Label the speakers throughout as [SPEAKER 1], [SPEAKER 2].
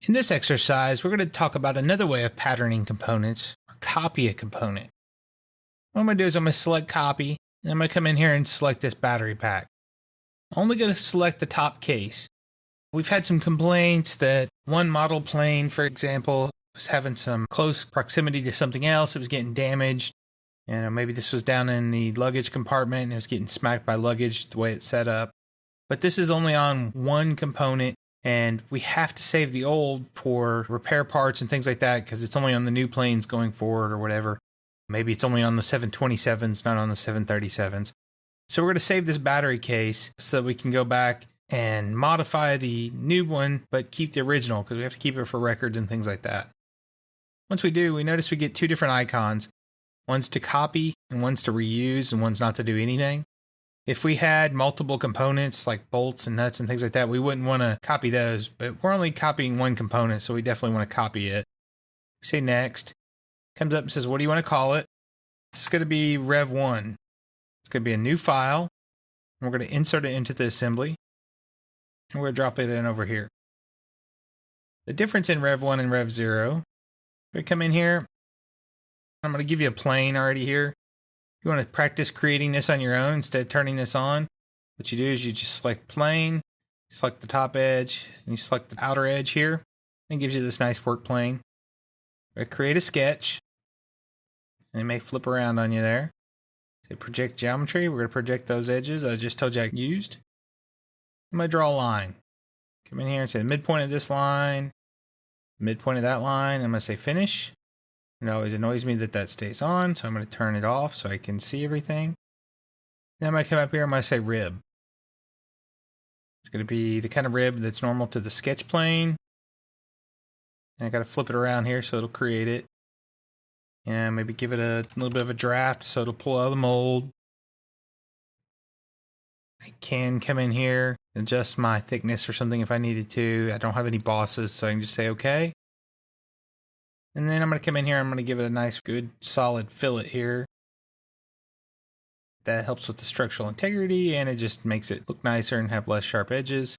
[SPEAKER 1] In this exercise, we're going to talk about another way of patterning components, or copy a component. What I'm going to do is I'm going to select copy, and I'm going to come in here and select this battery pack. I'm only going to select the top case. We've had some complaints that one model plane, for example, was having some close proximity to something else. It was getting damaged. And maybe this was down in the luggage compartment and it was getting smacked by luggage the way it's set up. But this is only on one component. And we have to save the old for repair parts and things like that because it's only on the new planes going forward or whatever. Maybe it's only on the 727s, not on the 737s. So we're going to save this battery case so that we can go back and modify the new one, but keep the original because we have to keep it for records and things like that. Once we do, we notice we get two different icons. One's to copy and one's to reuse and one's not to do anything. If we had multiple components like bolts and nuts and things like that, we wouldn't want to copy those, but we're only copying one component, so we definitely want to copy it. Say next. Comes up and says, what do you want to call it? It's going to be Rev1. It's going to be a new file. And we're going to insert it into the assembly. And we're going to drop it in over here. The difference in Rev1 and Rev0, we're going to come in here. I'm going to give you a plane already here. If you want to practice creating this on your own instead of turning this on, what you do is you just select plane, select the top edge, and you select the outer edge here. And it gives you this nice work plane. We're going to create a sketch. And it may flip around on you there. Say project geometry. We're going to project those edges I just told you I used. I'm going to draw a line. Come in here and say midpoint of this line, midpoint of that line. I'm going to say finish. It always annoys me that that stays on, so I'm going to turn it off so I can see everything. Then I'm going to come up here and I'm going to say rib. It's going to be the kind of rib that's normal to the sketch plane. And I got to flip it around here so it'll create it. And maybe give it a little bit of a draft so it'll pull out of the mold. I can come in here, adjust my thickness or something if I needed to. I don't have any bosses, so I can just say okay. And then I'm going to come in here, I'm going to give it a nice, good, solid fillet here. That helps with the structural integrity, and it just makes it look nicer and have less sharp edges.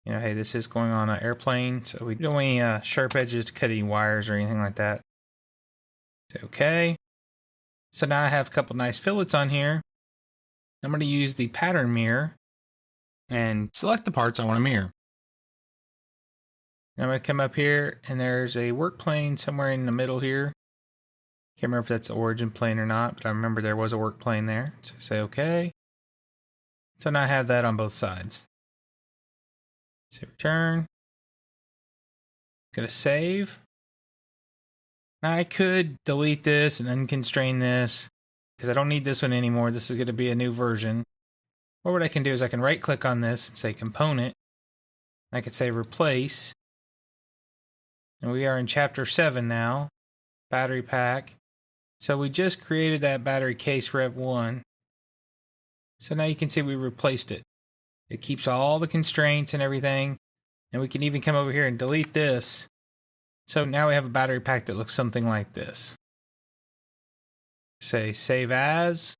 [SPEAKER 1] You know, hey, this is going on an airplane, so we don't want any sharp edges to cut any wires or anything like that. Say okay. So now I have a couple nice fillets on here. I'm going to use the pattern mirror and select the parts I want to mirror. I'm going to come up here and there's a work plane somewhere in the middle here. Can't remember if that's the origin plane or not, but I remember there was a work plane there. So say okay. So now I have that on both sides. Say return. Going to save. Now I could delete this and unconstrain this because I don't need this one anymore. This is going to be a new version. Or what I can do is I can right click on this and say component. I could say replace. And we are in chapter 7 now, battery pack. So we just created that battery case Rev1. So now you can see we replaced it. It keeps all the constraints and everything. And we can even come over here and delete this. So now we have a battery pack that looks something like this. Say save as.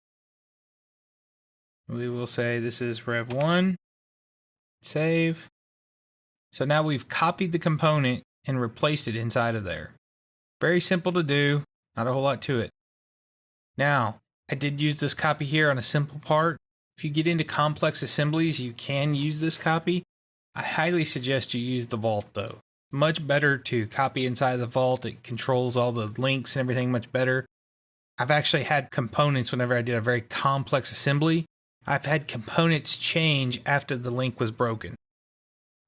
[SPEAKER 1] We will say this is Rev1. Save. So now we've copied the component and replaced it inside of there. Very simple to do, not a whole lot to it. Now, I did use this copy here on a simple part. If you get into complex assemblies, you can use this copy. I highly suggest you use the vault though. Much better to copy inside the vault. It controls all the links and everything much better. I've actually had components whenever I did a very complex assembly. I've had components change after the link was broken.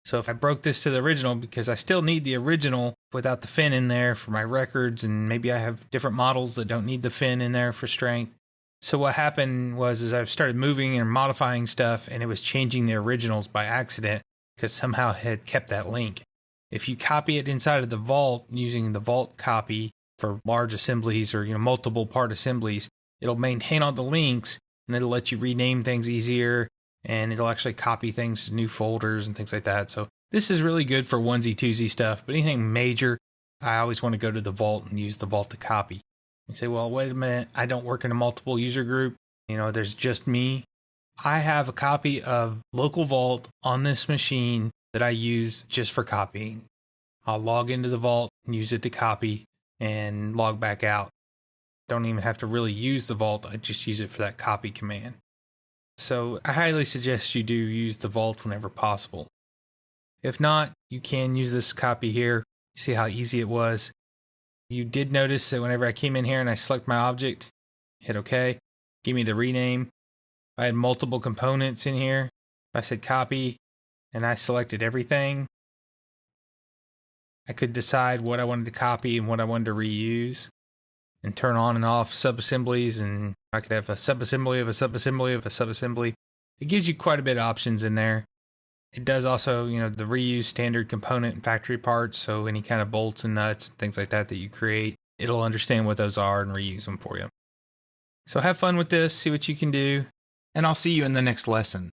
[SPEAKER 1] So if I broke this to the original, because I still need the original without the fin in there for my records, and maybe I have different models that don't need the fin in there for strength. So what happened was I started moving and modifying stuff, and it was changing the originals by accident because somehow it had kept that link. If you copy it inside of the vault using the vault copy for large assemblies or multiple part assemblies, it'll maintain all the links and it'll let you rename things easier. And it'll actually copy things to new folders and things like that. So this is really good for onesie twosie stuff, but anything major, I always want to go to the vault and use the vault to copy. You say, well, wait a minute, I don't work in a multiple user group. There's just me. I have a copy of Local Vault on this machine that I use just for copying. I'll log into the Vault and use it to copy and log back out. Don't even have to really use the Vault, I just use it for that copy command. So I highly suggest you do use the Vault whenever possible. If not, you can use this copy here. See how easy it was? You did notice that whenever I came in here and I select my object, hit OK, give me the rename. I had multiple components in here. I said copy and I selected everything. I could decide what I wanted to copy and what I wanted to reuse and turn on and off subassemblies, and I could have a subassembly of a subassembly of a subassembly. It gives you quite a bit of options in there. It does also, the reuse standard component and factory parts, so any kind of bolts and nuts and things like that that you create, it'll understand what those are and reuse them for you. So have fun with this, see what you can do, and I'll see you in the next lesson.